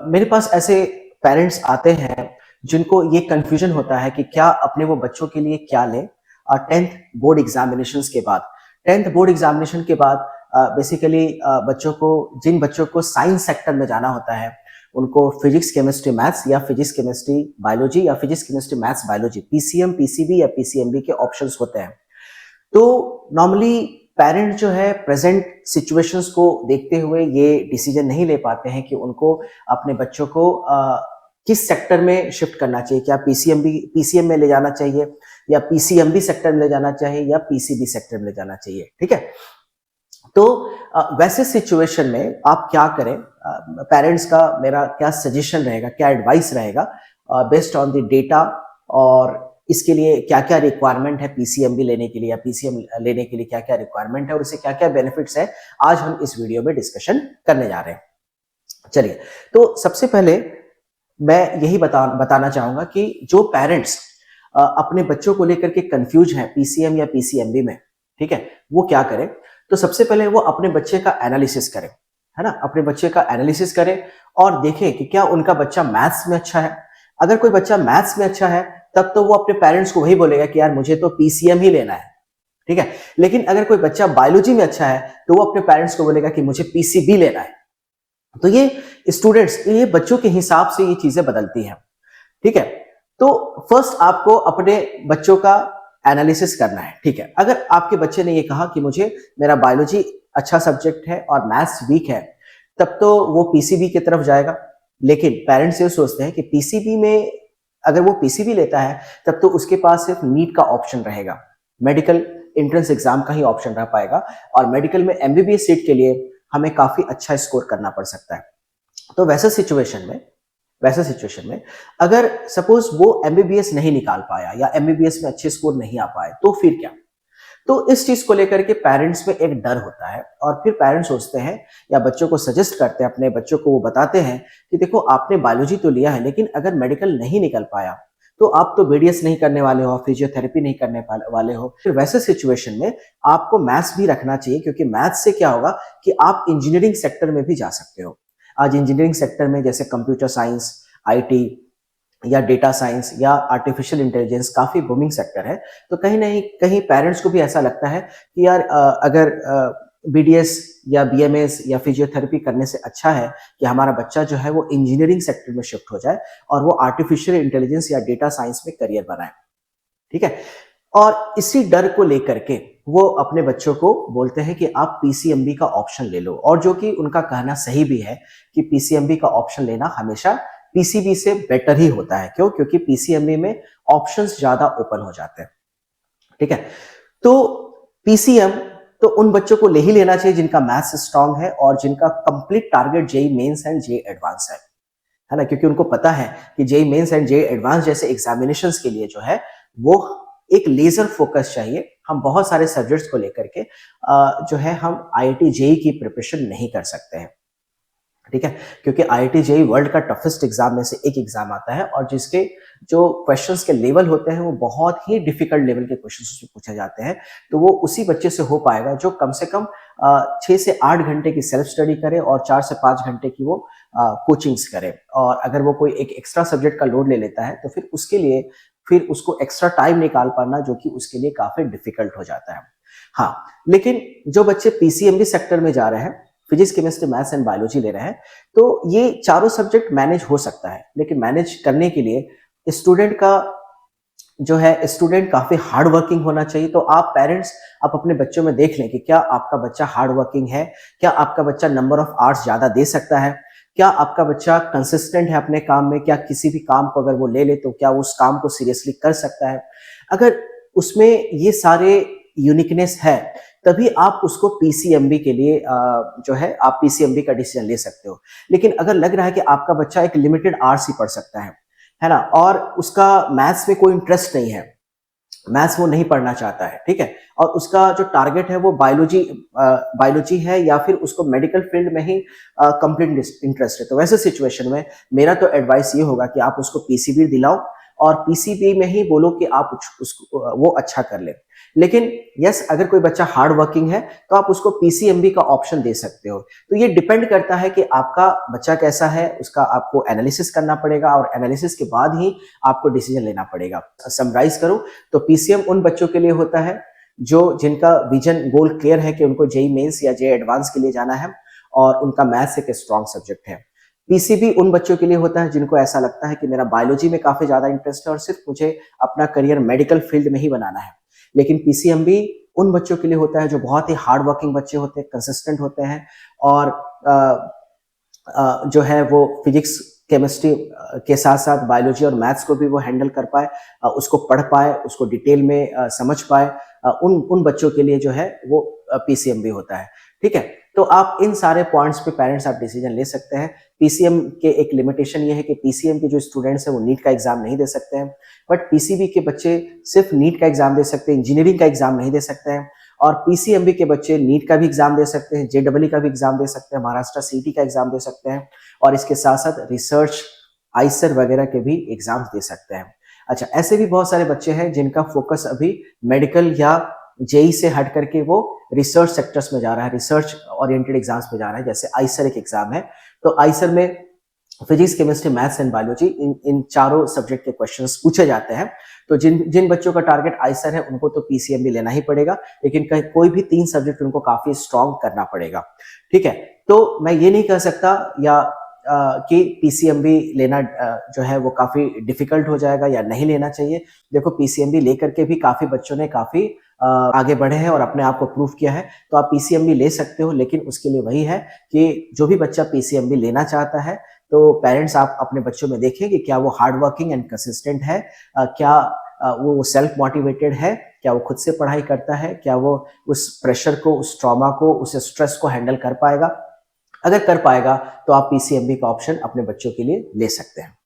मेरे पास ऐसे पेरेंट्स आते हैं जिनको ये कंफ्यूजन होता है कि क्या अपने वो बच्चों के लिए क्या लें 10th बोर्ड एग्जामिनेशंस के बाद। 10th बोर्ड एग्जामिनेशन के बाद बेसिकली बच्चों को जिन बच्चों को साइंस सेक्टर में जाना होता है उनको फिजिक्स केमिस्ट्री मैथ्स या फिजिक्स केमिस्ट्री बायोलॉजी या physics chemistry maths biology PCM PCB या पीसीएमबी के ऑप्शंस होते हैं। तो नॉर्मली पेरेंट जो है प्रेजेंट सिचुएशंस को देखते हुए ये डिसीजन नहीं ले पाते हैं कि उनको अपने बच्चों को किस सेक्टर में शिफ्ट करना चाहिए, क्या पीसीएम में ले जाना चाहिए या पीसीएमबी सेक्टर में ले जाना चाहिए या पीसीबी सेक्टर में ले जाना चाहिए। ठीक है, तो वैसे सिचुएशन में आप क्या करें, पेरेंट्स का मेरा क्या सजेशन रहेगा, क्या एडवाइस रहेगा बेस्ड ऑन द डेटा, और इसके लिए क्या क्या रिक्वायरमेंट है पीसीएमबी लेने के लिए या पीसीएम लेने के लिए क्या क्या रिक्वायरमेंट है और इससे क्या क्या बेनिफिट्स है, आज हम इस वीडियो में डिस्कशन करने जा रहे हैं। चलिए, तो सबसे पहले मैं यही बताना चाहूंगा कि जो पेरेंट्स अपने बच्चों को लेकर के कंफ्यूज हैं पीसीएम या पीसीएमबी में, ठीक है, वो क्या करें। तो सबसे पहले वो अपने बच्चे का एनालिसिस करें, है ना, अपने बच्चे का एनालिसिस करें और देखें कि क्या उनका बच्चा मैथ्स में अच्छा है। अगर कोई बच्चा मैथ्स में अच्छा है तब तो वो अपने पेरेंट्स को वही बोलेगा कि यार मुझे तो पीसीएम ही लेना है, ठीक है। लेकिन अगर कोई बच्चा बायोलॉजी में अच्छा है तो वो अपने पेरेंट्स को बोलेगा कि मुझे पीसीबी लेना है। तो ये स्टूडेंट्स, ये बच्चों के हिसाब से ये चीजें बदलती हैं, ठीक है। तो फर्स्ट आपको अपने बच्चों का एनालिसिस करना है, ठीक है। अगर आपके बच्चे ने ये कहा कि मुझे मेरा बायोलॉजी अच्छा सब्जेक्ट है और मैथ्स वीक है, तब तो वो पीसीबी की तरफ जाएगा। लेकिन पेरेंट्स ये सोचते हैं कि पीसीबी में अगर वो पीसीबी लेता है तब तो उसके पास सिर्फ नीट का ऑप्शन रहेगा, मेडिकल एंट्रेंस एग्जाम का ही ऑप्शन रह पाएगा, और मेडिकल में एमबीबीएस सीट के लिए हमें काफी अच्छा स्कोर करना पड़ सकता है। तो वैसे सिचुएशन में अगर सपोज वो एमबीबीएस नहीं निकाल पाया या एमबीबीएस में अच्छे स्कोर नहीं आ पाए तो फिर क्या। तो इस चीज को लेकर के पेरेंट्स में एक डर होता है और फिर पेरेंट्स सोचते हैं या बच्चों को सजेस्ट करते हैं, अपने बच्चों को वो बताते हैं कि देखो आपने बायोलॉजी तो लिया है लेकिन अगर मेडिकल नहीं निकल पाया तो आप तो बीडीएस नहीं करने वाले हो, फिजियोथेरेपी नहीं करने वाले हो। फिर वैसे सिचुएशन में आपको मैथ्स भी रखना चाहिए, क्योंकि मैथ्स से क्या होगा कि आप इंजीनियरिंग सेक्टर में भी जा सकते हो। आज इंजीनियरिंग सेक्टर में जैसे कंप्यूटर साइंस, आईटी या डेटा साइंस या आर्टिफिशियल इंटेलिजेंस काफी बूमिंग सेक्टर है। तो कहीं नहीं कहीं पेरेंट्स को भी ऐसा लगता है कि यार अगर बीडीएस या बीएमएस या फिजियोथेरेपी करने से अच्छा है कि हमारा बच्चा जो है वो इंजीनियरिंग सेक्टर में शिफ्ट हो जाए और वो आर्टिफिशियल इंटेलिजेंस या डेटा साइंस में करियर बनाए, ठीक है। और इसी डर को लेकर के वो अपने बच्चों को बोलते हैं कि आप पीसीएमबी का ऑप्शन ले लो, और जो कि उनका कहना सही भी है कि पीसीएमबी का ऑप्शन लेना हमेशा पीसीबी से बेटर ही होता है। क्यों? क्योंकि पीसीएमबी में ऑप्शंस ज्यादा ओपन हो जाते हैं, ठीक है। तो पीसीएम तो उन बच्चों को ले ही लेना चाहिए जिनका मैथ्स स्ट्रांग है और जिनका complete target JEE Mains and JEE advance है ना, क्योंकि उनको पता है कि JEE Mains and JEE advance जैसे एग्जामिनेशंस के लिए जो है वो एक लेजर फोकस चाहिए। हम बहुत सारे सब्जेक्ट्स को लेकर के जो है हम आईआईटी जेई की प्रिपरेशन नहीं कर सकते हैं, ठीक है, क्योंकि आईआईटी जेई वर्ल्ड का टफेस्ट एग्जाम में से एक एग्जाम आता है और जिसके जो क्वेश्चंस के लेवल होते हैं वो बहुत ही डिफिकल्ट लेवल के क्वेश्चंस उसमें पूछे जाते हैं। तो वो उसी बच्चे से हो पाएगा जो कम से कम 6 से 8 घंटे की सेल्फ स्टडी करे और 4 से 5 घंटे की वो कोचिंग्स करे। और अगर वो कोई एक एक्स्ट्रा सब्जेक्ट का लोड ले लेता है तो फिर उसके लिए फिर उसको एक्स्ट्रा टाइम निकाल पाना जो कि उसके लिए काफी डिफिकल्ट हो जाता है। हाँ, लेकिन जो बच्चे पीसीएमबी सेक्टर में जा रहे हैं, physics chemistry maths and biology ले रहे हैं, तो ये चारों सब्जेक्ट मैनेज हो सकता है। लेकिन मैनेज करने के लिए स्टूडेंट काफी हार्ड वर्किंग होना चाहिए। तो आप पेरेंट्स आप अपने बच्चों में देख लें कि क्या आपका बच्चा हार्ड वर्किंग है, क्या आपका बच्चा नंबर ऑफ आवर्स ज्यादा दे सकता है, क्या आपका बच्चा कंसिस्टेंट है अपने काम में, क्या किसी भी काम को अगर वो ले ले तो क्या उस काम को सीरियसली कर सकता है। अगर उसमें ये सारे यूनिकनेस है तभी आप उसको पीसीएमबी के लिए जो है आप पीसीएमबी का डिसीजन ले सकते हो। लेकिन अगर लग रहा है कि आपका बच्चा एक लिमिटेड आवर्स ही पढ़ सकता है ना, और उसका मैथ्स में कोई इंटरेस्ट नहीं है, मैथ्स वो नहीं पढ़ना चाहता है, ठीक है, और उसका जो टारगेट है वो बायोलॉजी है या फिर उसको मेडिकल फील्ड में ही कंप्लीट इंटरेस्ट है, तो वैसे सिचुएशन में मेरा तो एडवाइस ये होगा कि आप उसको पीसीबी दिलाओ और पीसीबी में ही बोलो कि आप उसको वो अच्छा कर ले। लेकिन यस, अगर कोई बच्चा हार्ड वर्किंग है तो आप उसको पीसीएमबी का ऑप्शन दे सकते हो। तो ये डिपेंड करता है कि आपका बच्चा कैसा है, उसका आपको एनालिसिस करना पड़ेगा और एनालिसिस के बाद ही आपको डिसीजन लेना पड़ेगा। समराइज करूं तो पीसीएम उन बच्चों के लिए होता है जो जिनका विजन गोल क्लियर है कि उनको जेई मेंस या जेई एडवांस के लिए जाना है और उनका मैथ्स एक स्ट्रॉन्ग सब्जेक्ट है। पीसीबी उन बच्चों के लिए होता है जिनको ऐसा लगता है कि मेरा बायोलॉजी में काफी ज्यादा इंटरेस्ट है और सिर्फ मुझे अपना करियर मेडिकल फील्ड में ही बनाना है। लेकिन पीसीएमबी उन बच्चों के लिए होता है जो बहुत ही हार्ड वर्किंग बच्चे होते हैं, कंसिस्टेंट होते हैं और जो है वो फिजिक्स केमिस्ट्री के साथ साथ बायोलॉजी और मैथ्स को भी वो हैंडल कर पाए, उसको पढ़ पाए, उसको डिटेल में समझ पाए, उन उन बच्चों के लिए जो है वो पीसीएमबी होता है। ठीक है, तो आप इन सारे पॉइंट्स पे पेरेंट्स आप डिसीजन ले सकते हैं। पीसीएम के एक लिमिटेशन ये है कि पीसीएम के जो स्टूडेंट्स हैं वो नीट का एग्जाम नहीं दे सकते हैं, बट पीसीबी के बच्चे सिर्फ नीट का एग्जाम दे सकते हैं, इंजीनियरिंग का एग्जाम नहीं दे सकते हैं। और पीसीएमबी के बच्चे नीट का भी एग्जाम दे सकते हैं, जेडब्ल्यू का भी एग्जाम दे सकते हैं, महाराष्ट्र सीटी का एग्जाम दे सकते हैं और इसके साथ साथ रिसर्च आईसर वगैरह के भी एग्जाम्स दे सकते हैं। अच्छा, ऐसे भी बहुत सारे बच्चे हैं जिनका फोकस अभी मेडिकल या जेई से हट करके वो रिसर्च सेक्टर्स में जा रहा है, रिसर्च ओरिएंटेड एग्जाम्स में जा रहा है। जैसे आईसर एक एग्जाम है, तो आईसर में physics, chemistry, maths and biology इन चारों सब्जेक्ट के क्वेश्चंस पूछे जाते हैं। तो जिन जिन बच्चों का टारगेट आईसर है उनको तो पीसीएमबी लेना ही पड़ेगा, लेकिन कोई भी 3 सब्जेक्ट उनको काफी स्ट्रांग करना पड़ेगा। ठीक है, तो मैं ये नहीं कह सकता या कि पीसीएमबी लेना जो है वो काफी डिफिकल्ट हो जाएगा या नहीं लेना चाहिए। देखो, पीसीएमबी लेकर के भी काफी बच्चों ने काफी आगे बढ़े हैं और अपने आप को प्रूव किया है। तो आप पीसीएमबी ले सकते हो, लेकिन उसके लिए वही है कि जो भी बच्चा पीसीएमबी लेना चाहता है तो पेरेंट्स आप अपने बच्चों में देखें कि क्या वो हार्ड वर्किंग एंड कंसिस्टेंट है, क्या वो सेल्फ मोटिवेटेड है, क्या वो खुद से पढ़ाई करता है, क्या वो उस प्रेशर को, उस ट्रॉमा को, उस स्ट्रेस को हैंडल कर पाएगा। अगर कर पाएगा तो आप पीसीएमबी का ऑप्शन अपने बच्चों के लिए ले सकते हैं।